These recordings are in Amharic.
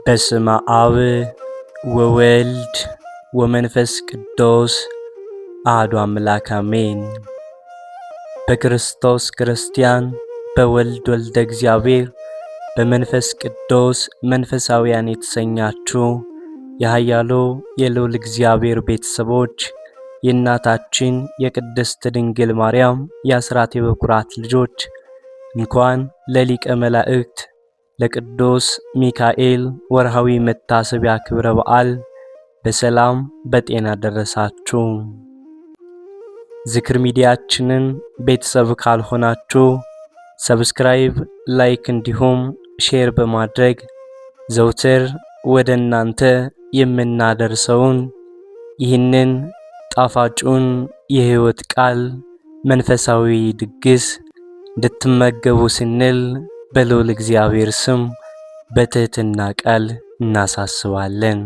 በስመ አብ ወወልድ ወመንፈስ ቅዱስ አሐዱ አምላክ አሜን። በክርስቶስ ክርስቲያን በወልድ ወልደ እግዚአብሔር በመንፈስ ቅዱስ መንፈሳውያን የተሰኛችሁ የኃያሉ የልዑል እግዚአብሔር ቤተሰቦች የእናታችን የቅድስት ድንግል ማርያም የአስራት የበኩራት ልጆች እንኳን ለሊቀ መላእክት ለቅዱስ ሚካኤል ወርሃዊ መታሰቢያ ክብረ በዓል በሰላም በጤና ደረሳችሁ። ዝክር ሚዲያችንን ቤተሰብ ካልሆናችሁ ሰብስክራይብ፣ ላይክ እንዲሁም ሼር በማድረግ ዘውትር ወደ እናንተ የምናደርሰውን ይህንን ጣፋጩን የሕይወት ቃል መንፈሳዊ ድግስ እንድትመገቡ ስንል በልዑል እግዚአብሔር ስም በትህትና ቃል እናሳስባለን።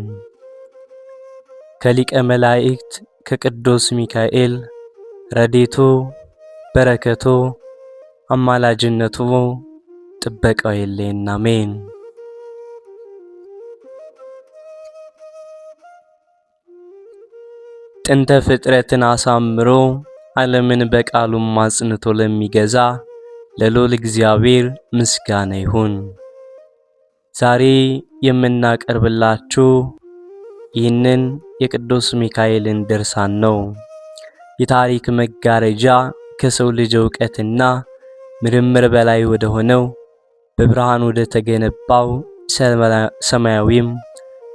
ከሊቀ መላእክት ከቅዱስ ሚካኤል ረድኤቱ በረከቱ አማላጅነቱ ጥበቃው የለየን፣ አሜን። ጥንተ ፍጥረትን አሳምሮ ዓለምን በቃሉም አጽንቶ ለሚገዛ ለልዑል እግዚአብሔር ምስጋና ይሁን። ዛሬ የምናቀርብላችሁ ይህንን የቅዱስ ሚካኤልን ድርሳን ነው። የታሪክ መጋረጃ ከሰው ልጅ ዕውቀትና ምርምር በላይ ወደ ሆነው በብርሃን ወደ ተገነባው ሰማያዊም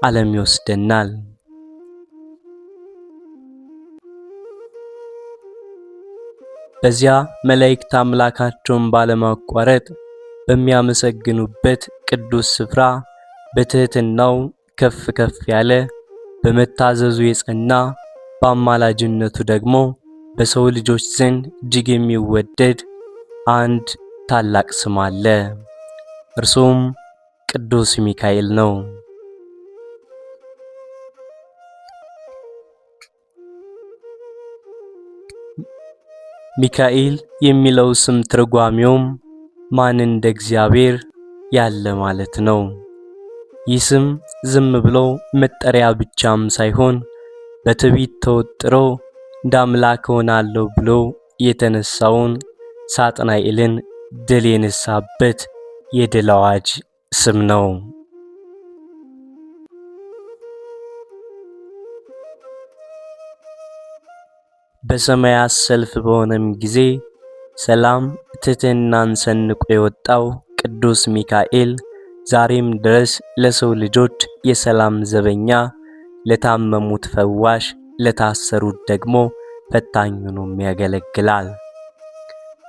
ዓለም ይወስደናል። በዚያ መላእክት አምላካቸውን ባለማቋረጥ በሚያመሰግኑበት ቅዱስ ስፍራ በትህትናው ከፍ ከፍ ያለ በመታዘዙ የጸና በአማላጅነቱ ደግሞ በሰው ልጆች ዘንድ እጅግ የሚወደድ አንድ ታላቅ ስም አለ። እርሱም ቅዱስ ሚካኤል ነው። ሚካኤል የሚለው ስም ትርጓሜውም ማን እንደ እግዚአብሔር ያለ ማለት ነው። ይህ ስም ዝም ብሎ መጠሪያ ብቻም ሳይሆን በትዕቢት ተወጥሮ እንደ አምላክ ሆናለሁ ብሎ የተነሳውን ሳጥናኤልን ድል የነሳበት የድል አዋጅ ስም ነው። በሰማያት ሰልፍ በሆነም ጊዜ ሰላም ትሕትናን ሰንቆ የወጣው ቅዱስ ሚካኤል ዛሬም ድረስ ለሰው ልጆች የሰላም ዘበኛ፣ ለታመሙት ፈዋሽ፣ ለታሰሩት ደግሞ ፈታኝ ሆኖም ያገለግላል።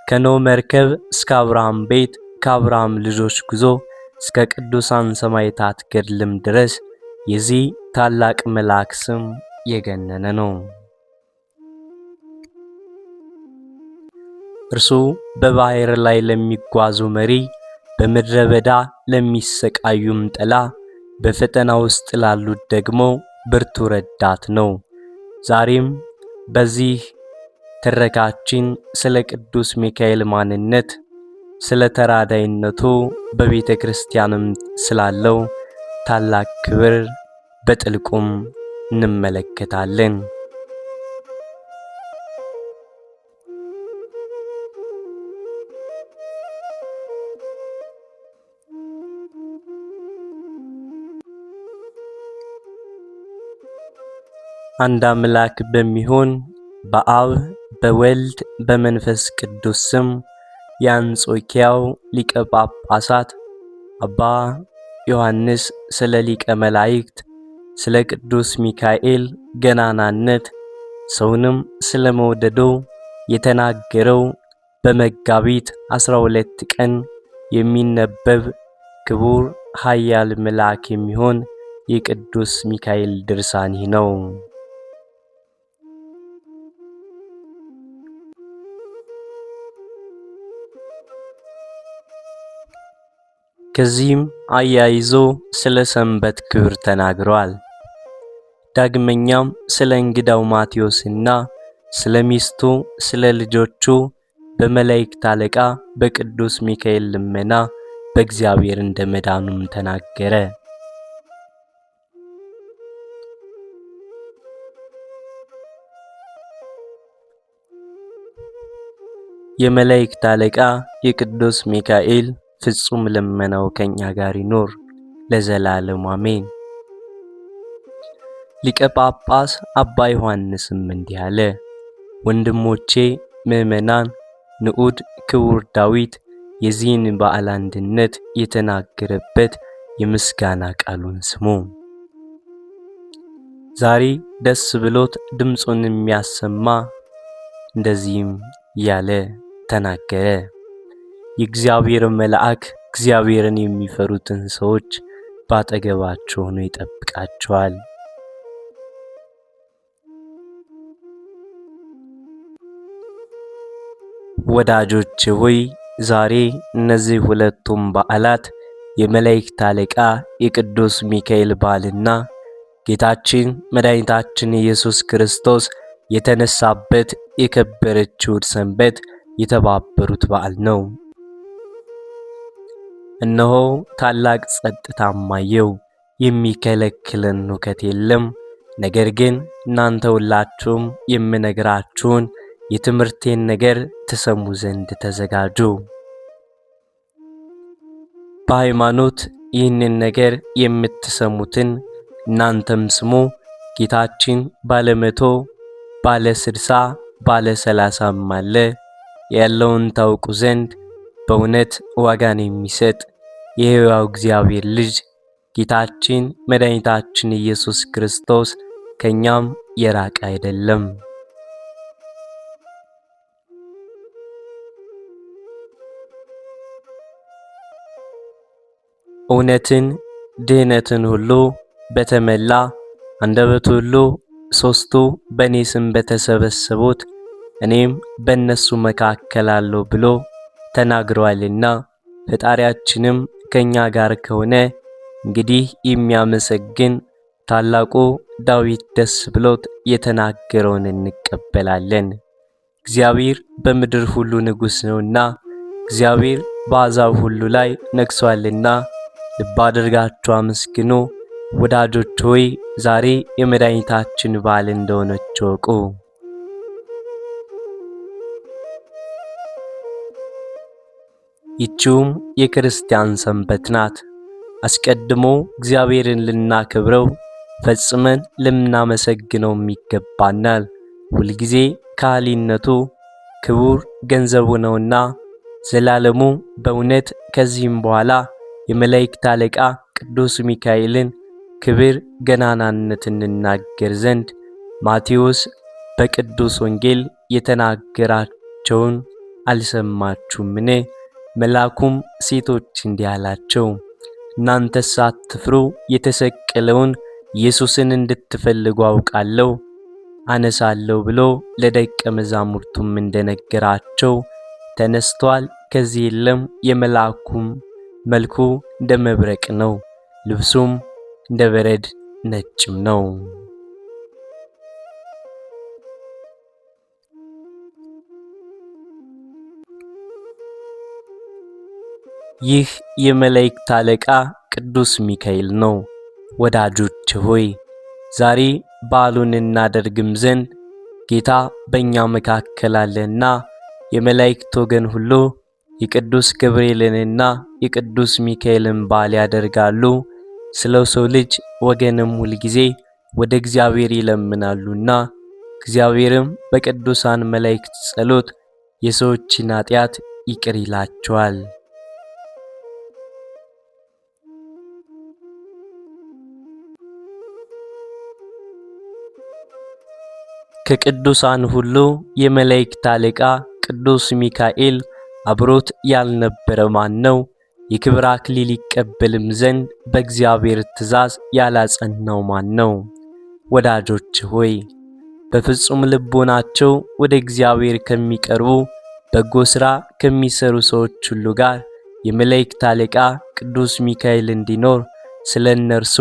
ከኖህ መርከብ እስከ አብርሃም ቤት፣ ከአብርሃም ልጆች ጉዞ እስከ ቅዱሳን ሰማዕታት ገድልም ድረስ የዚህ ታላቅ መልአክ ስም የገነነ ነው። እርሱ በባህር ላይ ለሚጓዙ መሪ፣ በምድረ በዳ ለሚሰቃዩም ጥላ፣ በፈተና ውስጥ ላሉት ደግሞ ብርቱ ረዳት ነው። ዛሬም በዚህ ትረካችን ስለ ቅዱስ ሚካኤል ማንነት፣ ስለ ተራዳይነቱ፣ በቤተ ክርስቲያንም ስላለው ታላቅ ክብር በጥልቁም እንመለከታለን። አንድ አምላክ በሚሆን በአብ በወልድ በመንፈስ ቅዱስ ስም የአንጾኪያው ሊቀ ጳጳሳት አባ ዮሐንስ ስለ ሊቀ መላእክት ስለ ቅዱስ ሚካኤል ገናናነት ሰውንም ስለ መውደዱ የተናገረው በመጋቢት 12 ቀን የሚነበብ ክቡር ኃያል መልአክ የሚሆን የቅዱስ ሚካኤል ድርሳን ነው። ከዚህም አያይዞ ስለ ሰንበት ክብር ተናግሯል። ዳግመኛም ስለ እንግዳው ማቴዎስና ስለ ሚስቱ ስለ ልጆቹ በመላእክት አለቃ በቅዱስ ሚካኤል ልመና በእግዚአብሔር እንደመዳኑም ተናገረ። የመላእክት አለቃ የቅዱስ ሚካኤል ፍጹም ልመናው ከኛ ጋር ይኖር ለዘላለሙ አሜን። ሊቀ ጳጳስ አባ ዮሐንስም እንዲህ አለ። ወንድሞቼ ምዕመናን፣ ንዑድ ክቡር ዳዊት የዚህን በዓል አንድነት የተናገረበት የምስጋና ቃሉን ስሙ። ዛሬ ደስ ብሎት ድምጹን የሚያሰማ እንደዚህም ያለ ተናገረ። የእግዚአብሔር መልአክ እግዚአብሔርን የሚፈሩትን ሰዎች ባጠገባቸው ሆኖ ይጠብቃቸዋል። ወዳጆች ሆይ ዛሬ እነዚህ ሁለቱም በዓላት የመላእክት አለቃ የቅዱስ ሚካኤል በዓልና ጌታችን መድኃኒታችን ኢየሱስ ክርስቶስ የተነሳበት የከበረችው ሰንበት የተባበሩት በዓል ነው። እነሆ ታላቅ ጸጥታም አየሁ፣ የሚከለክለን ሁከት የለም። ነገር ግን እናንተ ሁላችሁም የምነግራችሁን የትምህርቴን ነገር ትሰሙ ዘንድ ተዘጋጁ። በሃይማኖት ይህንን ነገር የምትሰሙትን እናንተም ስሙ። ጌታችን ባለ 100 ባለ 60 ባለ 30 አለ። ያለውን ታውቁ ዘንድ በእውነት ዋጋን የሚሰጥ የሕያው እግዚአብሔር ልጅ ጌታችን መድኃኒታችን ኢየሱስ ክርስቶስ ከኛም የራቀ አይደለም። እውነትን ድህነትን ሁሉ በተመላ አንደበት ሁሉ ሦስቱ በእኔ ስም በተሰበሰቡት እኔም በእነሱ መካከል አለሁ ብሎ ተናግሯልና ፈጣሪያችንም ከኛ ጋር ከሆነ እንግዲህ የሚያመሰግን ታላቁ ዳዊት ደስ ብሎት የተናገረውን እንቀበላለን። እግዚአብሔር በምድር ሁሉ ንጉሥ ነውና እግዚአብሔር በአሕዛብ ሁሉ ላይ ነግሷልና ልብ አድርጋችሁ አመስግኑ። ወዳጆች ሆይ ዛሬ የመድኃኒታችን በዓል እንደሆነች እወቁ። ይህችውም የክርስቲያን ሰንበት ናት። አስቀድሞ እግዚአብሔርን ልናከብረው ፈጽመን ልናመሰግነውም ይገባናል። ሁልጊዜ ካህሊነቱ ክቡር ገንዘቡ ነውና ዘላለሙ በእውነት ከዚህም በኋላ የመላእክት አለቃ ቅዱስ ሚካኤልን ክብር ገናናነት እንናገር ዘንድ ማቴዎስ በቅዱስ ወንጌል የተናገራቸውን አልሰማችሁምን? መልአኩም ሴቶች እንዲህ አላቸው፣ እናንተስ አትፍሩ፣ የተሰቀለውን ኢየሱስን እንድትፈልጉ አውቃለሁ፣ አነሳለሁ ብሎ ለደቀ መዛሙርቱም እንደነገራቸው ተነስቷል፣ ከዚህ የለም። የመልአኩም መልኩ እንደ መብረቅ ነው፣ ልብሱም እንደ በረድ ነጭም ነው። ይህ የመላእክት አለቃ ቅዱስ ሚካኤል ነው። ወዳጆች ሆይ ዛሬ በዓሉን እናደርግም ዘንድ ጌታ በእኛ መካከል አለና የመላእክት ወገን ሁሉ የቅዱስ ገብርኤልንና የቅዱስ ሚካኤልን በዓል ያደርጋሉ። ስለ ሰው ልጅ ወገንም ሁል ጊዜ ወደ እግዚአብሔር ይለምናሉና እግዚአብሔርም በቅዱሳን መላእክት ጸሎት የሰዎችን ኃጢአት ይቅር ይላቸዋል። ከቅዱሳን ሁሉ የመላእክት አለቃ ቅዱስ ሚካኤል አብሮት ያልነበረ ማን ነው? የክብር አክሊል ይቀበልም ዘንድ በእግዚአብሔር ትእዛዝ ያላጸናው ማን ነው? ወዳጆች ሆይ በፍጹም ልቦናቸው ወደ እግዚአብሔር ከሚቀርቡ በጎ ሥራ ከሚሰሩ ሰዎች ሁሉ ጋር የመላእክት አለቃ ቅዱስ ሚካኤል እንዲኖር ስለ እነርሱ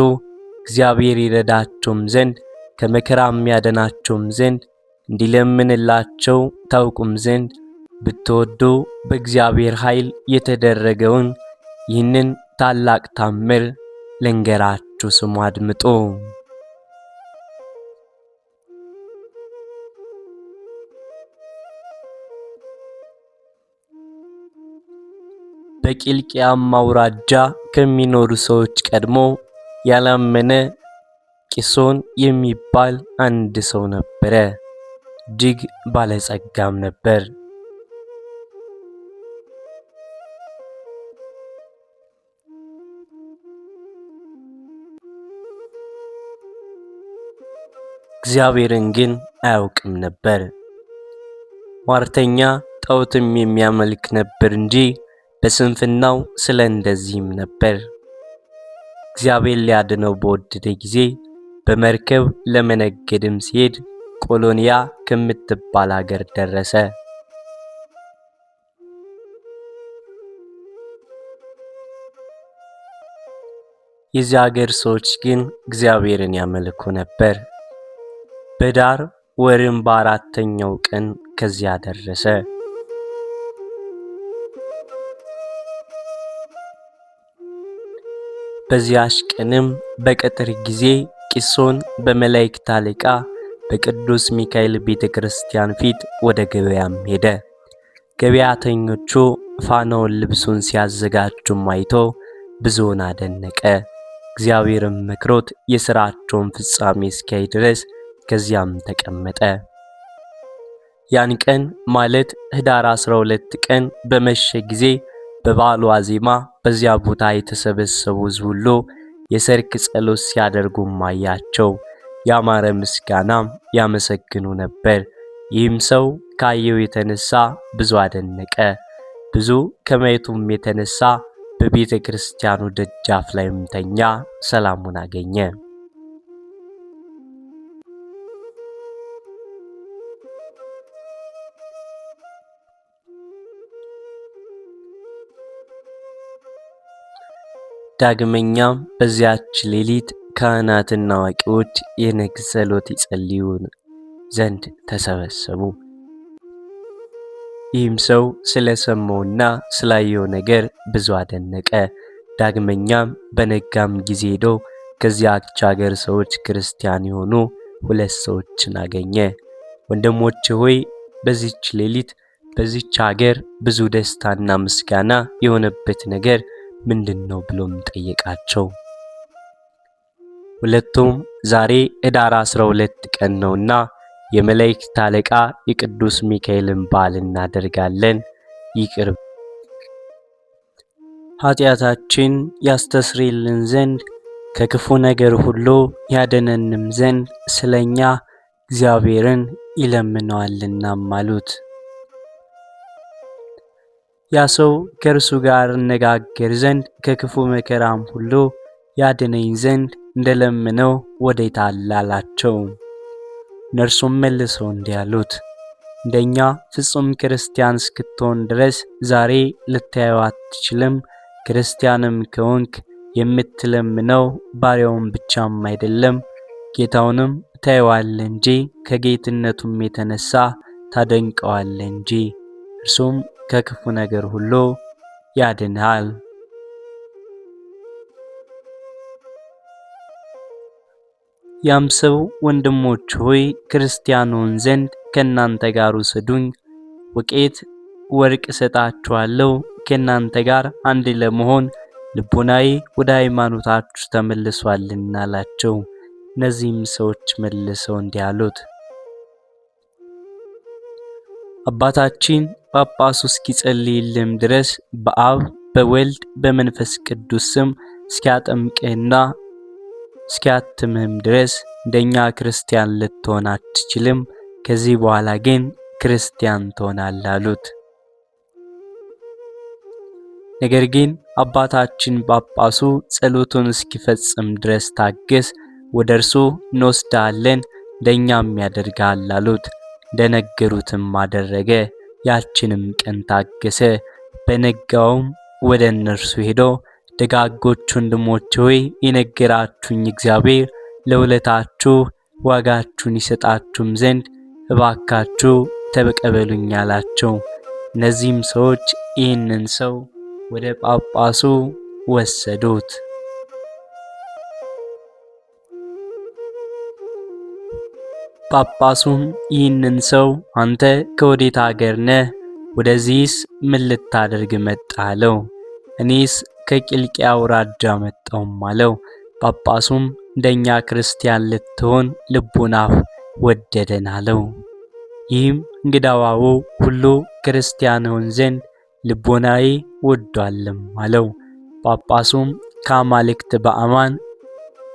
እግዚአብሔር ይረዳቸውም ዘንድ ከመከራም ያድናቸውም ዘንድ እንዲለምንላቸው ታውቁም ዘንድ ብትወዱ በእግዚአብሔር ኃይል የተደረገውን ይህንን ታላቅ ታምር ልንገራችሁ፣ ስሙ፣ አድምጡ። በቂልቅያም አውራጃ ከሚኖሩ ሰዎች ቀድሞ ያላመነ ቂሶን የሚባል አንድ ሰው ነበረ። እጅግ ባለጸጋም ነበር። እግዚአብሔርን ግን አያውቅም ነበር። ሟርተኛ ጣዖትም የሚያመልክ ነበር እንጂ በስንፍናው ስለ እንደዚህም ነበር። እግዚአብሔር ሊያድነው በወደደ ጊዜ በመርከብ ለመነገድም ሲሄድ ቆሎንያ ከምትባል ሀገር ደረሰ። የዚህ ሀገር ሰዎች ግን እግዚአብሔርን ያመልኩ ነበር። በዳር ወርም በአራተኛው ቀን ከዚያ ደረሰ። በዚያች ቀንም በቀትር ጊዜ ቂሶን በመላእክት አለቃ በቅዱስ ሚካኤል ቤተክርስቲያን ፊት ወደ ገበያም ሄደ። ገበያተኞቹ ፋናውን ልብሱን ሲያዘጋጁም አይቶ ብዙውን አደነቀ። እግዚአብሔርም መክሮት የሥራቸውን ፍጻሜ እስኪያይ ድረስ ከዚያም ተቀመጠ። ያን ቀን ማለት ህዳር 12 ቀን በመሸ ጊዜ በበዓሉ ዋዜማ በዚያ ቦታ የተሰበሰቡ ሕዝብ ሁሉ የሰርክ ጸሎት ሲያደርጉም አያቸው። ያማረ ምስጋናም ያመሰግኑ ነበር። ይህም ሰው ካየው የተነሳ ብዙ አደነቀ። ብዙ ከማየቱም የተነሳ በቤተ ክርስቲያኑ ደጃፍ ላይም ተኛ፣ ሰላሙን አገኘ። ዳግመኛም በዚያች ሌሊት ካህናትና አዋቂዎች የነግ ጸሎት ይጸልዩ ዘንድ ተሰበሰቡ። ይህም ሰው ስለሰማውና ስላየው ነገር ብዙ አደነቀ። ዳግመኛም በነጋም ጊዜ ሄዶ ከዚያች ሀገር ሰዎች ክርስቲያን የሆኑ 2 ሰዎችን አገኘ። ወንድሞቼ ሆይ በዚች ሌሊት በዚች ሀገር ብዙ ደስታና ምስጋና የሆነበት ነገር ምንድነው ብሎም ጠየቃቸው። ሁለቱም ዛሬ ህዳር 12 ቀን ነውና የመላእክት አለቃ የቅዱስ ሚካኤልን በዓል እናደርጋለን፣ ይቅር ኃጢአታችን ያስተስርይልን ዘንድ ከክፉ ነገር ሁሉ ያደነንም ዘንድ ስለኛ እግዚአብሔርን ይለምነዋልና አሉት። ያ ሰው ከእርሱ ጋር እነጋገር ዘንድ ከክፉ መከራም ሁሉ ያድነኝ ዘንድ እንደለምነው ወዴት አለ አላቸው። እነርሱም መልሰው እንዲህ አሉት፣ እንደኛ ፍጹም ክርስቲያን እስክትሆን ድረስ ዛሬ ልታየው አትችልም። ክርስቲያንም ከሆንክ የምትለምነው ባሪያውን ብቻም አይደለም ጌታውንም ታየዋለህ እንጂ ከጌትነቱም የተነሳ ታደንቀዋለህ እንጂ እርሱም ከክፉ ነገር ሁሉ ያድንሃል። ያም ሰው ወንድሞች ሆይ ክርስቲያኑን ዘንድ ከናንተ ጋር ውሰዱኝ፣ ወቄት ወርቅ ሰጣችኋለሁ፣ ከናንተ ጋር አንድ ለመሆን ልቦናዬ ወደ ሃይማኖታችሁ ተመልሷልና አላቸው። እነዚህም ሰዎች መልሰው እንዲህ አሉት፣ አባታችን ጳጳሱ እስኪጸልይልም ድረስ በአብ በወልድ በመንፈስ ቅዱስ ስም እስኪያጠምቅህና እስኪያትምህም ድረስ እንደኛ ክርስቲያን ልትሆን አትችልም። ከዚህ በኋላ ግን ክርስቲያን ትሆናለህ አሉት። ነገር ግን አባታችን ጳጳሱ ጸሎቱን እስኪፈጽም ድረስ ታገስ፣ ወደ እርሱ እንወስድሃለን፣ እንደኛም ያደርግሃል አሉት። እንደነገሩትም አደረገ። ያችንም ቀን ታገሰ። በነጋውም ወደ እነርሱ ሄዶ ደጋጎች ወንድሞቼ ሆይ የነገራችሁኝ እግዚአብሔር ለውለታችሁ ዋጋችሁን ይሰጣችሁም ዘንድ እባካችሁ ተቀበሉኝ አላቸው። እነዚህም ሰዎች ይህንን ሰው ወደ ጳጳሱ ወሰዱት። ጳጳሱም ይህንን ሰው አንተ ከወዴት አገር ነህ? ወደዚህስ ምን ልታደርግ መጣህ? አለው። እኔስ ከቂልቅያ አውራጃ መጣሁ አለው። ጳጳሱም እንደኛ ክርስቲያን ልትሆን ልቡናህ ወደደን አለው። ይህም እንግዳው ሁሉ ክርስቲያን ሆን ዘንድ ልቦናዬ ወዷልም አለው። ጳጳሱም ከአማልክት በአማን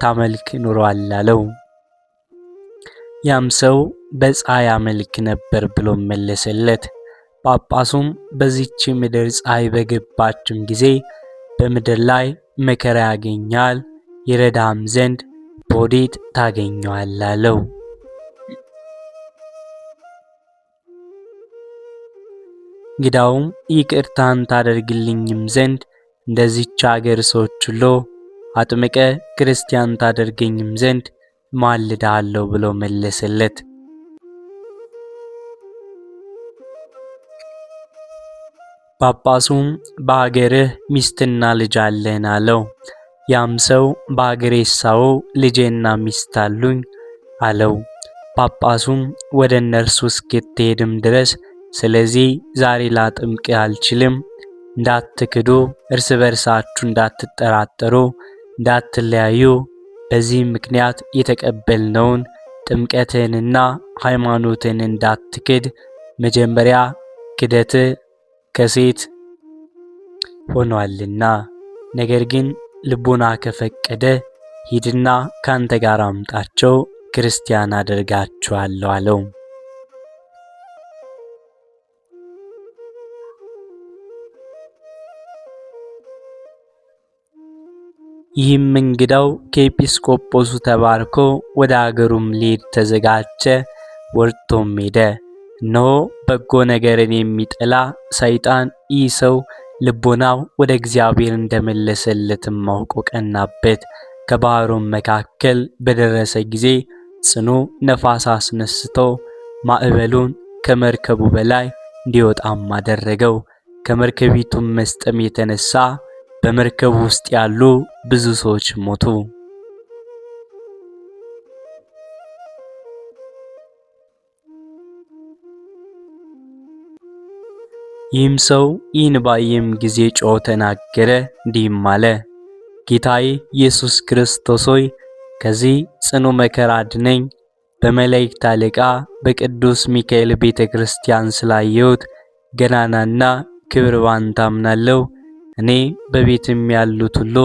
ታመልክ ኑሯል አለው። ያም ሰው በፀሐይ አመልክ ነበር ብሎ መለሰለት። ጳጳሱም በዚች ምድር ፀሐይ በገባችም ጊዜ በምድር ላይ መከራ ያገኛል፣ ይረዳም ዘንድ በወዴት ታገኘዋል አለው። እንግዳውም ይቅርታን ታደርግልኝም ዘንድ እንደዚች አገር ሰዎች ሁሉ አጥምቀ ክርስቲያን ታደርገኝም ዘንድ ማልዳለሁ ብሎ መለሰለት። ጳጳሱም በአገርህ ሚስትና ልጅ አለህን አለው። ያም ሰው በአገሬ ሳው ልጄና ሚስት አሉኝ አለው። ጳጳሱም ወደ እነርሱ እስክትሄድም ድረስ ስለዚህ ዛሬ ላጥምቅህ አልችልም፣ እንዳትክዱ፣ እርስ በርሳችሁ እንዳትጠራጠሩ፣ እንዳትለያዩ፣ በዚህ ምክንያት የተቀበልነውን ጥምቀትንና ሃይማኖትን እንዳትክድ፣ መጀመሪያ ክደት ከሴት ሆኗልና፣ ነገር ግን ልቦና ከፈቀደ ሂድና ካንተ ጋር አምጣቸው፣ ክርስቲያን አደርጋቸዋለሁ አለው። ይህም እንግዳው ከኤጲስቆጶሱ ተባርኮ ወደ አገሩም ሊሄድ ተዘጋጀ። ወርቶም ሄደ። እነሆ በጎ ነገርን የሚጠላ ሰይጣን ይህ ሰው ልቦናው ወደ እግዚአብሔር እንደመለሰለትም አውቆ ቀናበት። ከባሕሩም መካከል በደረሰ ጊዜ ጽኑ ነፋስ አስነስቶ ማዕበሉን ከመርከቡ በላይ እንዲወጣም አደረገው። ከመርከቢቱም መስጠም የተነሳ በመርከቡ ውስጥ ያሉ ብዙ ሰዎች ሞቱ። ይህም ሰው ይህን ባየም ጊዜ ጮኸ ተናገረ፣ እንዲህም አለ። ጌታዬ ኢየሱስ ክርስቶስ ሆይ ከዚህ ጽኑ መከራ አድነኝ። በመላእክት አለቃ በቅዱስ ሚካኤል ቤተ ክርስቲያን ስላየሁት ገናናና ክብር ባንተ አምናለሁ። እኔ በቤትም ያሉት ሁሉ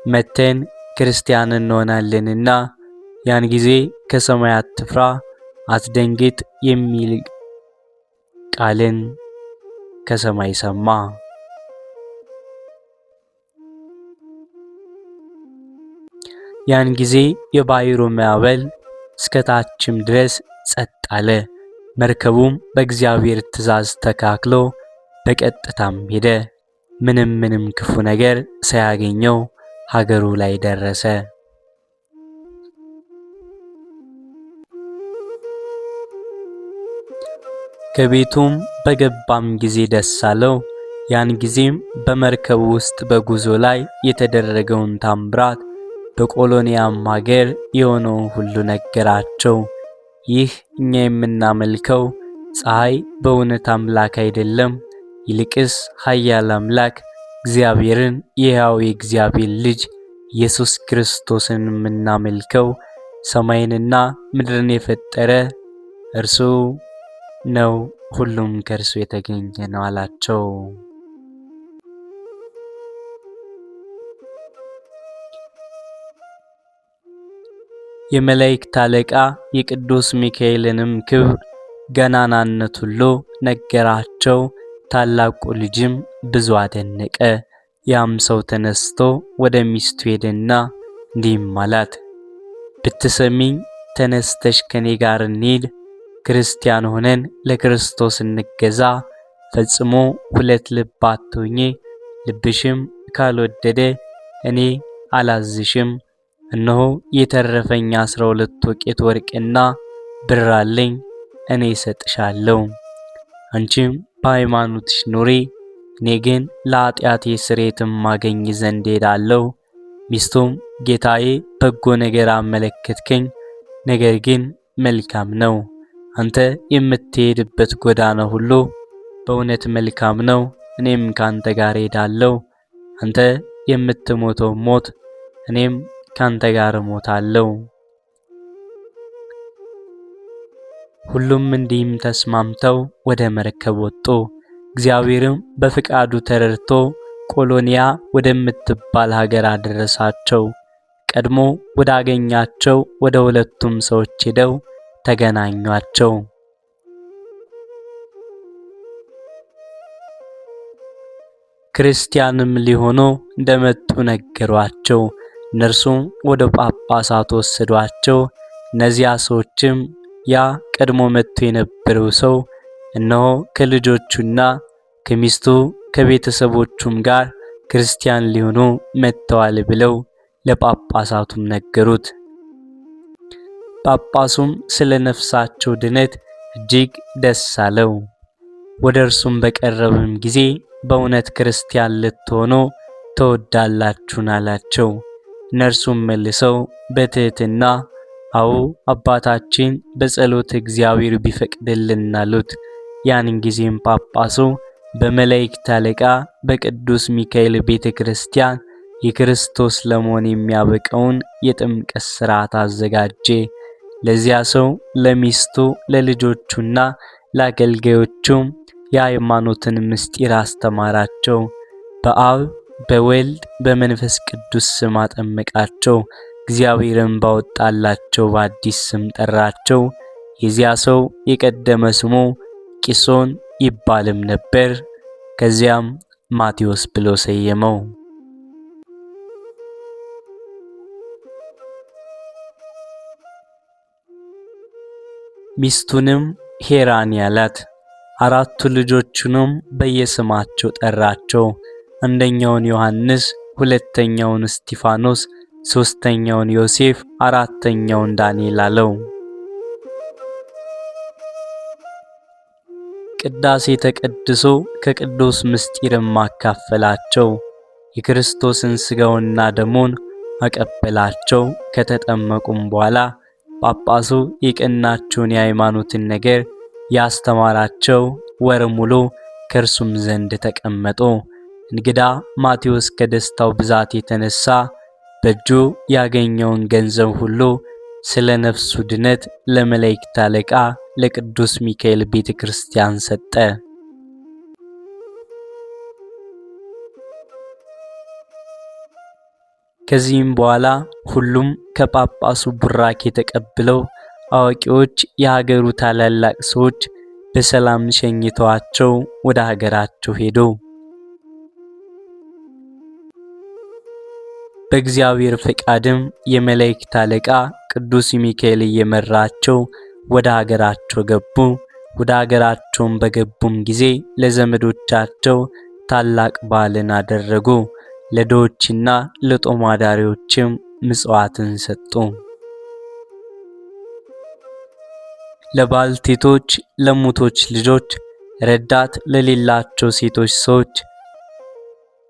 መተን ክርስቲያን እንሆናለንና ያን ጊዜ ከሰማይ አትፍራ፣ አትደንግጥ የሚል ቃልን ከሰማይ ሰማ። ያን ጊዜ የባሕሩ ማዕበል እስከ ታችም ድረስ ጸጥ አለ። መርከቡም በእግዚአብሔር ትእዛዝ ተካክሎ በቀጥታም ሄደ። ምንም ክፉ ነገር ሳያገኘው ሀገሩ ላይ ደረሰ። ከቤቱም በገባም ጊዜ ደስ አለው። ያን ጊዜም በመርከቡ ውስጥ በጉዞ ላይ የተደረገውን ታምራት በቆሎንያም ሀገር የሆነውን ሁሉ ነገራቸው። ይህ እኛ የምናመልከው ፀሐይ በእውነት አምላክ አይደለም፣ ይልቅስ ኃያል አምላክ እግዚአብሔርን የሕያው የእግዚአብሔር ልጅ ኢየሱስ ክርስቶስን የምናመልከው ሰማይንና ምድርን የፈጠረ እርሱ ነው፣ ሁሉም ከእርሱ የተገኘ ነው አላቸው። የመላእክት አለቃ የቅዱስ ሚካኤልንም ክብር ገናናነት ሁሉ ነገራቸው። ታላቁ ልጅም ብዙ አደነቀ። ያም ሰው ተነስቶ ወደ ሚስቱ ሄደና እንዲህም አላት፣ ብትሰሚኝ ተነስተሽ ከኔ ጋር እንሂድ፣ ክርስቲያን ሆነን ለክርስቶስ እንገዛ። ፈጽሞ ሁለት ልብ አትሁኚ፣ ልብሽም ካልወደደ እኔ አላዝሽም። እነሆ የተረፈኝ 12 ወቄት ወርቅና ብር አለኝ፣ እኔ እሰጥሻለሁ። አንቺም በሃይማኖትሽ ኑሪ፣ እኔ ግን ለኃጢአቴ ስርየትን ማገኝ ዘንድ ሄዳለሁ። ሚስቱም ጌታዬ በጎ ነገር አመለከትከኝ፣ ነገር ግን መልካም ነው። አንተ የምትሄድበት ጎዳና ሁሉ በእውነት መልካም ነው፣ እኔም ካንተ ጋር ሄዳለሁ አንተ የምትሞተው ሞት እኔም ካንተ ጋር እሞታለሁ። ሁሉም እንዲህም ተስማምተው ወደ መርከብ ወጡ። እግዚአብሔርም በፍቃዱ ተረድቶ ቆሎንያ ወደምትባል ሀገር አደረሳቸው። ቀድሞ ወዳገኛቸው ወደ ሁለቱም ሰዎች ሄደው ተገናኟቸው። ክርስቲያንም ሊሆኑ እንደመጡ ነገሯቸው። እነርሱም ወደ ጳጳሳት ወሰዷቸው። እነዚያ ሰዎችም ያ ቀድሞ መጥቶ የነበረው ሰው እነሆ ከልጆቹና ከሚስቱ ከቤተሰቦቹም ጋር ክርስቲያን ሊሆኑ መጥተዋል ብለው ለጳጳሳቱም ነገሩት። ጳጳሱም ስለ ነፍሳቸው ድነት እጅግ ደስ አለው። ወደ እርሱም በቀረበም ጊዜ በእውነት ክርስቲያን ልትሆኑ ትወዳላችሁን? አላቸው። እነርሱም መልሰው በትህትና አዎ አባታችን፣ በጸሎት እግዚአብሔር ቢፈቅድልን አሉት። ያን ጊዜም ጳጳሱ በመላእክት አለቃ በቅዱስ ሚካኤል ቤተ ክርስቲያን የክርስቶስ ለመሆን የሚያበቃውን የጥምቀት ሥርዓት አዘጋጀ። ለዚያ ሰው ለሚስቱ ለልጆቹና ለአገልጋዮቹም የሃይማኖትን ምስጢር አስተማራቸው። በአብ በወልድ በመንፈስ ቅዱስ ስም አጠመቃቸው። እግዚአብሔርን ባወጣላቸው በአዲስ ስም ጠራቸው። የዚያ ሰው የቀደመ ስሙ ቂሶን ይባልም ነበር። ከዚያም ማቴዎስ ብሎ ሰየመው። ሚስቱንም ሄራን ያላት። አራቱ ልጆቹንም በየስማቸው ጠራቸው። አንደኛውን ዮሐንስ፣ ሁለተኛውን እስጢፋኖስ፣ ሶስተኛውን ዮሴፍ፣ አራተኛውን ዳንኤል አለው። ቅዳሴ ተቀድሶ ከቅዱስ ምስጢርም አካፈላቸው። የክርስቶስን ሥጋውና ደሙን አቀበላቸው። ከተጠመቁም በኋላ ጳጳሱ የቀናቸውን የሃይማኖትን ነገር ያስተማራቸው። ወር ሙሉ ከእርሱም ዘንድ ተቀመጡ። እንግዳ ማቴዎስ ከደስታው ብዛት የተነሳ በእጁ ያገኘውን ገንዘብ ሁሉ ስለ ነፍሱ ድነት ለመላእክት አለቃ ለቅዱስ ሚካኤል ቤተ ክርስቲያን ሰጠ። ከዚህም በኋላ ሁሉም ከጳጳሱ ቡራኬ ተቀብለው አዋቂዎች፣ የሀገሩ ታላላቅ ሰዎች በሰላም ሸኝተዋቸው ወደ ሀገራቸው ሄዱ። በእግዚአብሔር ፈቃድም የመላእክት አለቃ ቅዱስ ሚካኤል እየመራቸው ወደ ሀገራቸው ገቡ። ወደ ሀገራቸውም በገቡም ጊዜ ለዘመዶቻቸው ታላቅ በዓልን አደረጉ። ለድሆችና ለጦም አዳሪዎችም ምጽዋትን ሰጡ። ለባልቴቶች፣ ለሙቶች ልጆች፣ ረዳት ለሌላቸው ሴቶች ሰዎች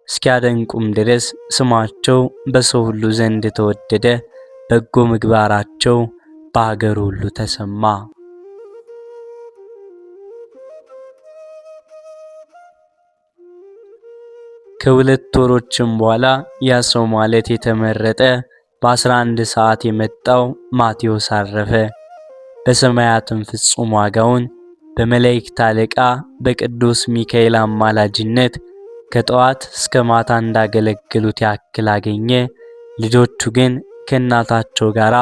እስኪያደንቁም ድረስ ስማቸው በሰው ሁሉ ዘንድ ተወደደ። በጎ ምግባራቸው በአገሩ ሁሉ ተሰማ። ከሁለት ወሮችም በኋላ ያ ሰው ማለት የተመረጠ በ11 ሰዓት የመጣው ማቴዎስ አረፈ። በሰማያትም ፍጹም ዋጋውን በመላእክት አለቃ በቅዱስ ሚካኤል አማላጅነት ከጠዋት እስከ ማታ እንዳገለገሉት ያክል አገኘ። ልጆቹ ግን ከእናታቸው ጋር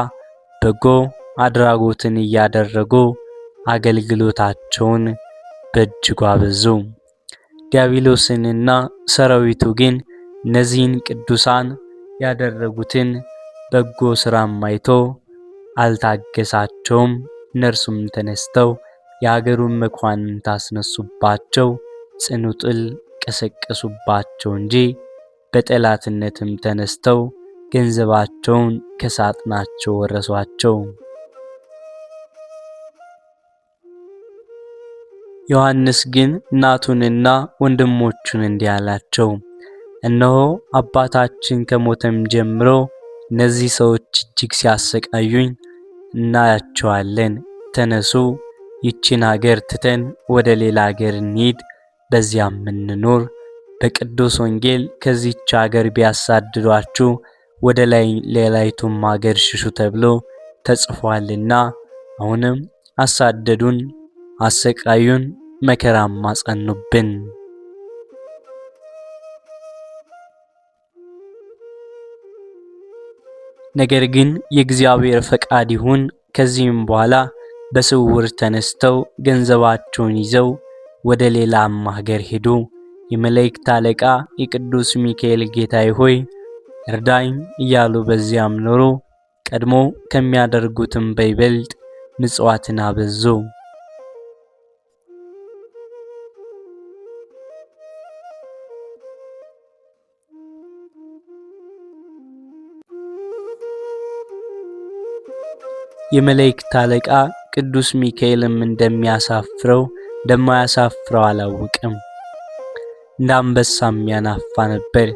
በጎ አድራጎትን እያደረጉ አገልግሎታቸውን በእጅጉ አበዙ። ዲያብሎስንና ሰራዊቱ ግን እነዚህን ቅዱሳን ያደረጉትን በጎ ሥራም አይቶ አልታገሳቸውም። እነርሱም ተነስተው የአገሩን መኳንንት አስነሱባቸው፣ ጽኑ ጥል ቀሰቀሱባቸው እንጂ በጠላትነትም ተነስተው ገንዘባቸውን ከሳጥናቸው ወረሷቸው። ዮሐንስ ግን እናቱንና ወንድሞቹን እንዲህ አላቸው፣ እነሆ አባታችን ከሞተም ጀምሮ እነዚህ ሰዎች እጅግ ሲያሰቃዩኝ እናያቸዋለን። ተነሱ፣ ይችን ሀገር ትተን ወደ ሌላ ሀገር እንሂድ፣ በዚያም እንኖር። በቅዱስ ወንጌል ከዚህች አገር ቢያሳድዷችሁ ወደ ሌላይቱም አገር ሽሹ ተብሎ ተጽፏልና፣ አሁንም አሳደዱን፣ አሰቃዩን፣ መከራም አጸኑብን። ነገር ግን የእግዚአብሔር ፈቃድ ይሁን። ከዚህም በኋላ በስውር ተነስተው ገንዘባቸውን ይዘው ወደ ሌላም ሀገር ሄዱ። የመላእክት አለቃ የቅዱስ ሚካኤል ጌታዬ ሆይ እርዳኝ እያሉ በዚያም ኖሩ። ቀድሞ ከሚያደርጉትም በይበልጥ ምጽዋትን አበዙ። የመላእክት አለቃ ቅዱስ ሚካኤልም እንደማያሳፍረው አላወቅም። እንደ አንበሳም ያናፋ ነበር።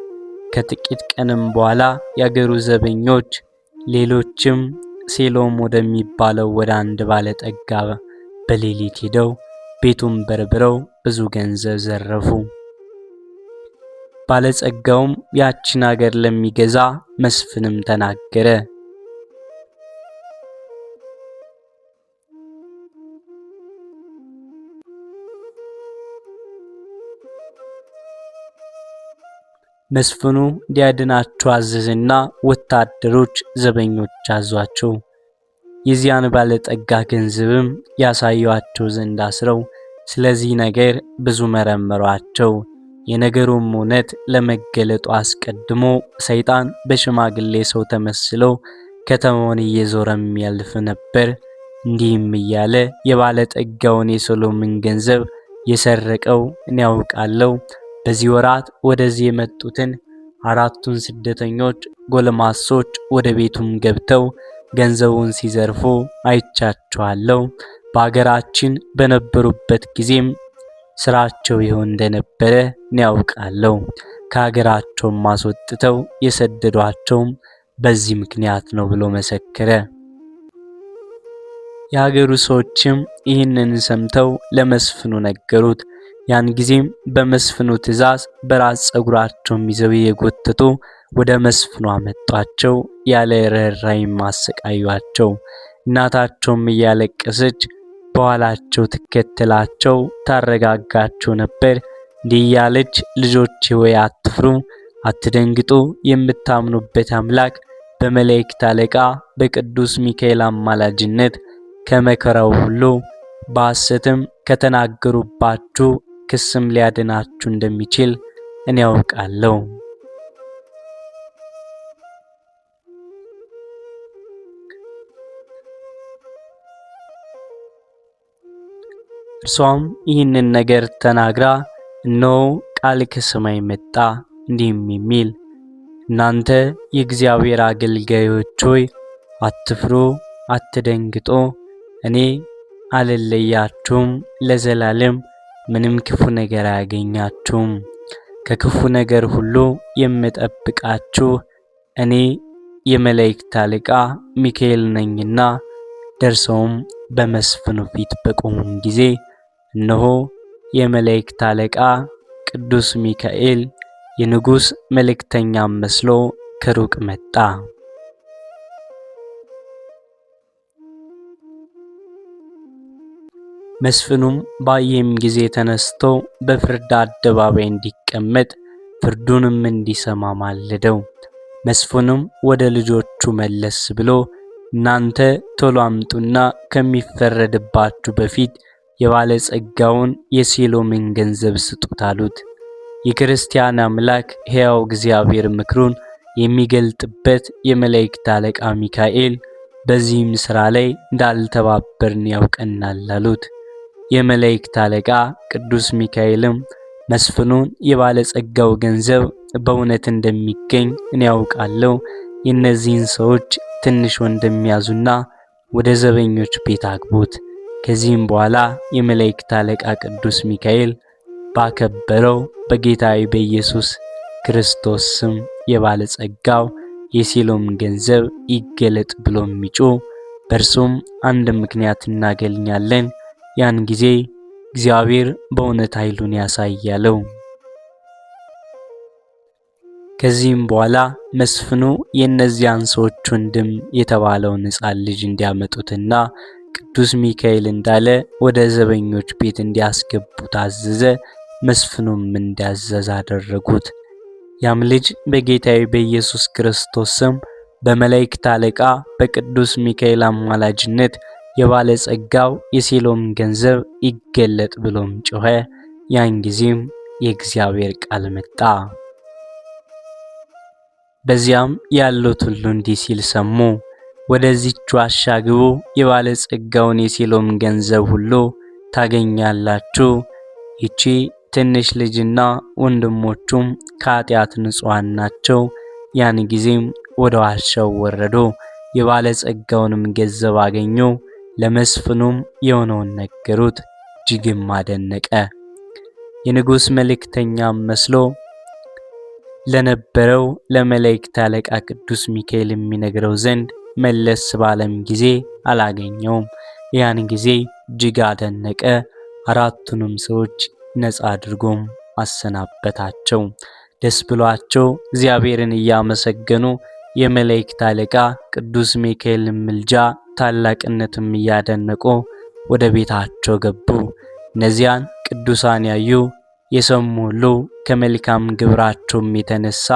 ከጥቂት ቀንም በኋላ ያገሩ ዘበኞች ሌሎችም ሴሎም ወደሚባለው ወደ አንድ ባለጠጋ በሌሊት ሄደው ቤቱን በርብረው ብዙ ገንዘብ ዘረፉ። ባለጸጋውም ያችን አገር ለሚገዛ መስፍንም ተናገረ። መስፍኑ እንዲያድናቸው አዘዘና ወታደሮች ዘበኞች አዟቸው። የዚያን ባለጠጋ ገንዘብም ያሳዩአቸው ዘንድ አስረው ስለዚህ ነገር ብዙ መረመሯቸው። የነገሩም እውነት ለመገለጡ አስቀድሞ ሰይጣን በሽማግሌ ሰው ተመስሎ ከተማውን እየዞረም ያልፍ ነበር። እንዲህም እያለ የባለጠጋውን የሰሎምን ገንዘብ የሰረቀው እኔ ያውቃለሁ። በዚህ ወራት ወደዚህ የመጡትን አራቱን ስደተኞች ጎልማሶች ወደ ቤቱም ገብተው ገንዘቡን ሲዘርፉ አይቻቸዋለሁ። በአገራችን በነበሩበት ጊዜም ስራቸው ይሆን እንደነበረ እኔ ያውቃለሁ። ከአገራቸውም አስወጥተው የሰደዷቸውም በዚህ ምክንያት ነው ብሎ መሰከረ። የሀገሩ ሰዎችም ይህንን ሰምተው ለመስፍኑ ነገሩት። ያን ጊዜም በመስፍኑ ትእዛዝ በራስ ጸጉራቸውም ይዘው የጎተቱ ወደ መስፍኑ አመጧቸው። ያለ ርኅራኄም አሰቃዩአቸው። እናታቸውም እያለቀሰች በኋላቸው ትከተላቸው ታረጋጋቸው ነበር። እንዲህ እያለች ልጆቼ ሆይ አትፍሩ፣ አትደንግጡ። የምታምኑበት አምላክ በመላእክት አለቃ በቅዱስ ሚካኤል አማላጅነት ከመከራው ሁሉ በሐሰትም ከተናገሩባችሁ ክስም ሊያድናችሁ እንደሚችል እኔ ያውቃለሁ። እርሷም ይህንን ነገር ተናግራ እነሆ ቃል ከሰማይ መጣ እንዲህም የሚል እናንተ የእግዚአብሔር አገልጋዮች ሆይ አትፍሩ፣ አትደንግጡ። እኔ አልለያችሁም፣ ለዘላለም ምንም ክፉ ነገር አያገኛችሁም። ከክፉ ነገር ሁሉ የምጠብቃችሁ እኔ የመላእክት አለቃ ሚካኤል ነኝና። ደርሰውም በመስፍኑ ፊት በቆሙም ጊዜ እነሆ የመላእክት አለቃ ቅዱስ ሚካኤል የንጉሥ መልእክተኛም መስሎ ከሩቅ መጣ። መስፍኑም ባየም ጊዜ ተነስቶ በፍርድ አደባባይ እንዲቀመጥ ፍርዱንም እንዲሰማ ማለደው። መስፍኑም ወደ ልጆቹ መለስ ብሎ እናንተ ቶሎ አምጡና ከሚፈረድባችሁ በፊት የባለጸጋውን የሴሎምን ገንዘብ ስጡት አሉት። የክርስቲያን አምላክ ሕያው እግዚአብሔር ምክሩን የሚገልጥበት የመላእክት አለቃ ሚካኤል በዚህም ሥራ ላይ እንዳልተባበርን ያውቀናል አሉት። የመላእክት አለቃ ቅዱስ ሚካኤልም መስፍኑን የባለጸጋው ገንዘብ በእውነት እንደሚገኝ እኔ ያውቃለሁ፣ የእነዚህን ሰዎች ትንሽ ወንድም ያዙና ወደ ዘበኞች ቤት አግቡት። ከዚህም በኋላ የመላእክት አለቃ ቅዱስ ሚካኤል ባከበረው በጌታዬ በኢየሱስ ክርስቶስ ስም የባለጸጋው የሴሎም ገንዘብ ይገለጥ ብሎ የሚጮህ በእርሱም አንድ ምክንያት እናገኛለን። ያን ጊዜ እግዚአብሔር በእውነት ኃይሉን ያሳያለው። ከዚህም በኋላ መስፍኑ የእነዚያን ሰዎች ወንድም የተባለውን ሕፃን ልጅ እንዲያመጡትና ቅዱስ ሚካኤል እንዳለ ወደ ዘበኞች ቤት እንዲያስገቡት አዘዘ። መስፍኑም እንዳዘዘ አደረጉት። ያም ልጅ በጌታዬ በኢየሱስ ክርስቶስ ስም በመላእክት አለቃ በቅዱስ ሚካኤል አማላጅነት የባለጸጋው የሴሎም ገንዘብ ይገለጥ ብሎም ጮኸ። ያን ጊዜም የእግዚአብሔር ቃል መጣ። በዚያም ያሉት ሁሉ እንዲህ ሲል ሰሙ። ወደዚች ዋሻ ግቡ፣ የባለጸጋውን የሴሎም ገንዘብ ሁሉ ታገኛላችሁ። ይቺ ትንሽ ልጅና ወንድሞቹም ከኃጢአት ንጹሐን ናቸው። ያን ጊዜም ወደ ዋሻው ወረዱ፣ የባለጸጋውንም ገንዘብ አገኙ። ለመስፍኑም የሆነውን ነገሩት፣ እጅግም አደነቀ። የንጉሥ መልእክተኛም መስሎ ለነበረው ለመላእክት አለቃ ቅዱስ ሚካኤል የሚነግረው ዘንድ መለስ ባለም ጊዜ አላገኘውም። ያን ጊዜ እጅግ አደነቀ። አራቱንም ሰዎች ነፃ አድርጎም አሰናበታቸው። ደስ ብሏቸው እግዚአብሔርን እያመሰገኑ የመላእክት አለቃ ቅዱስ ሚካኤልን ምልጃ ታላቅነትም እያደነቁ ወደ ቤታቸው ገቡ። እነዚያን ቅዱሳን ያዩ የሰሙ ሁሉ ከመልካም ግብራቸውም የተነሳ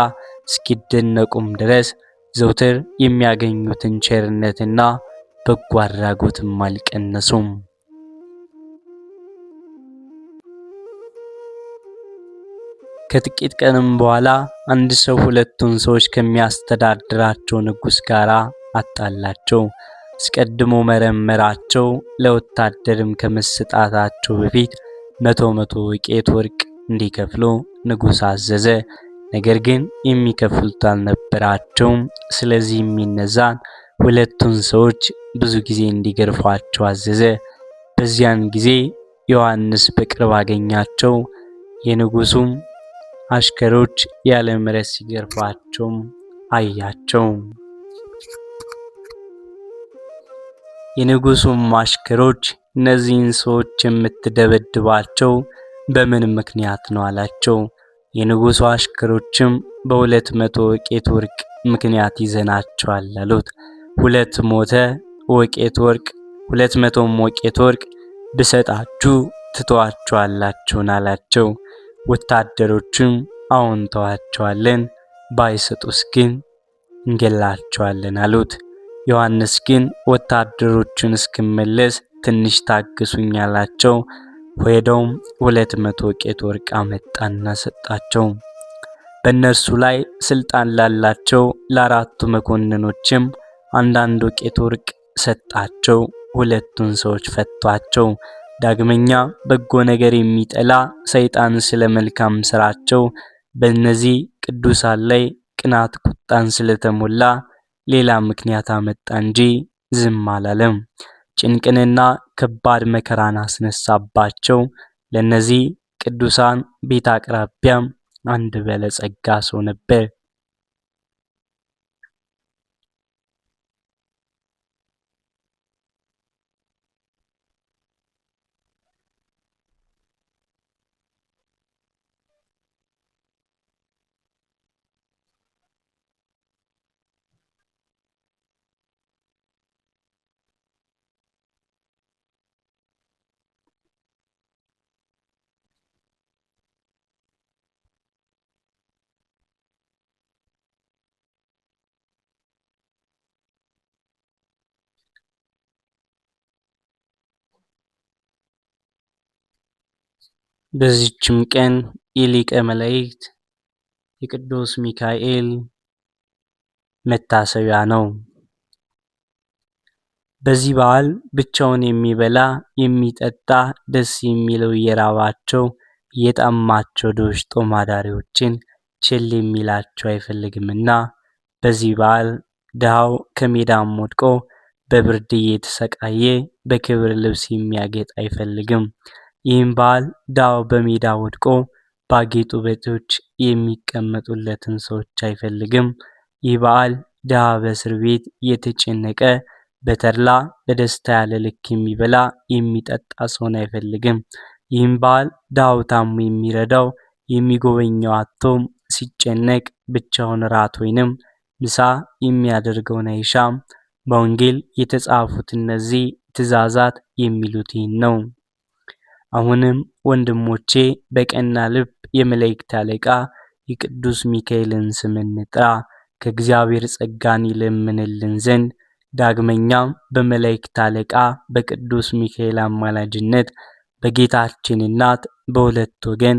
እስኪደነቁም ድረስ ዘውትር የሚያገኙትን ቸርነትና በጎ አድራጎትም አልቀነሱም። ከጥቂት ቀንም በኋላ አንድ ሰው ሁለቱን ሰዎች ከሚያስተዳድራቸው ንጉሥ ጋር አጣላቸው። አስቀድሞ መረመራቸው። ለወታደርም ከመሰጣታቸው በፊት መቶ ወቄት ወርቅ እንዲከፍሉ ንጉሥ አዘዘ። ነገር ግን የሚከፍሉት አልነበራቸውም። ስለዚህ የሚነዛን ሁለቱን ሰዎች ብዙ ጊዜ እንዲገርፏቸው አዘዘ። በዚያን ጊዜ ዮሐንስ በቅርብ አገኛቸው። የንጉሡም አሽከሮች ያለ ምሕረት ሲገርፏቸውም አያቸው። የንጉሡም አሽከሮች እነዚህን ሰዎች የምትደበድባቸው በምን ምክንያት ነው አላቸው። የንጉሡ አሽከሮችም በ200 ወቄት ወርቅ ምክንያት ይዘናቸዋል አሉት። 200 ወቄት ወርቅ 200 ወቄት ወርቅ ብሰጣችሁ ትተዋቸዋላችሁን አላቸው። ወታደሮችም አዎን ተዋቸዋለን፣ ባይሰጡስ ግን እንገላቸዋለን አሉት። ዮሐንስ ግን ወታደሮቹን እስክመለስ ትንሽ ታግሱኝ አላቸው። ሄደውም 200 ወቄት ወርቅ አመጣና ሰጣቸው። በእነርሱ ላይ ስልጣን ላላቸው ለአራቱ መኮንኖችም አንዳንድ ወቄት ወርቅ ሰጣቸው። ሁለቱን ሰዎች ፈቷቸው። ዳግመኛ በጎ ነገር የሚጠላ ሰይጣን ስለ መልካም ስራቸው በእነዚህ ቅዱሳን ላይ ቅናት ቁጣን ስለተሞላ ሌላ ምክንያት አመጣ እንጂ ዝም አላለም። ጭንቅንና ከባድ መከራን አስነሳባቸው። ለነዚህ ቅዱሳን ቤት አቅራቢያም አንድ ባለጸጋ ሰው ነበር። በዚህችም ቀን የሊቀ መላእክት የቅዱስ ሚካኤል መታሰቢያ ነው። በዚህ በዓል ብቻውን የሚበላ የሚጠጣ ደስ የሚለው የራባቸው የጠማቸው ድሆች ጦም አዳሪዎችን ቸል የሚላቸው አይፈልግምና በዚህ በዓል ድሃው ከሜዳም ወድቆ በብርድ እየተሰቃየ በክብር ልብስ የሚያጌጥ አይፈልግም። ይህም በዓል ድሃው በሜዳ ወድቆ ባጌጡ ቤቶች የሚቀመጡለትን ሰዎች አይፈልግም። ይህ በዓል ድሃ በእስር ቤት የተጨነቀ በተድላ በደስታ ያለ ልክ የሚበላ የሚጠጣ ሰውን አይፈልግም። ይህም በዓል ድሃው ታሞ የሚረዳው የሚጎበኘው አጥቶ ሲጨነቅ ብቻውን ራት ወይንም ምሳ የሚያደርገውን አይሻም። በወንጌል የተጻፉት እነዚህ ትእዛዛት የሚሉት ይህን ነው። አሁንም ወንድሞቼ በቀና ልብ የመላእክት አለቃ የቅዱስ ሚካኤልን ስም እንጥራ፣ ከእግዚአብሔር ጸጋን ይለምንልን ዘንድ። ዳግመኛም በመላእክት አለቃ በቅዱስ ሚካኤል አማላጅነት በጌታችን እናት በሁለት ወገን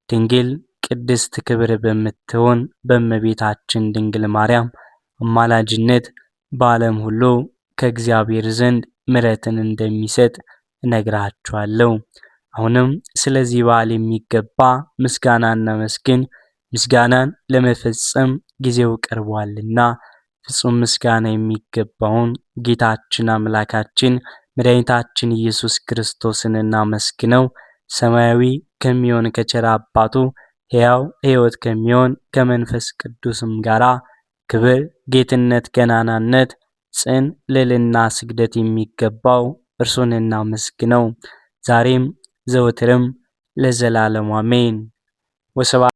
ድንግል ቅድስት ክብር በምትሆን በእመቤታችን ድንግል ማርያም አማላጅነት በዓለም ሁሉ ከእግዚአብሔር ዘንድ ምሕረትን እንደሚሰጥ እነግራችኋለሁ። አሁንም ስለዚህ በዓል የሚገባ ምስጋናና መስግን። ምስጋናን ለመፈጸም ጊዜው ቀርቧልና ፍጹም ምስጋና የሚገባውን ጌታችን አምላካችን መድኃኒታችን ኢየሱስ ክርስቶስን እናመስግነው። ሰማያዊ ከሚሆን ከቸር አባቱ ሕያው ሕይወት ከሚሆን ከመንፈስ ቅዱስም ጋራ ክብር፣ ጌትነት፣ ገናናነት፣ ጽን፣ ልዕልና፣ ስግደት የሚገባው እርሱን እናመስግነው ዛሬም ዘወትርም ለዘላለሙ አሜን። ወስብሐት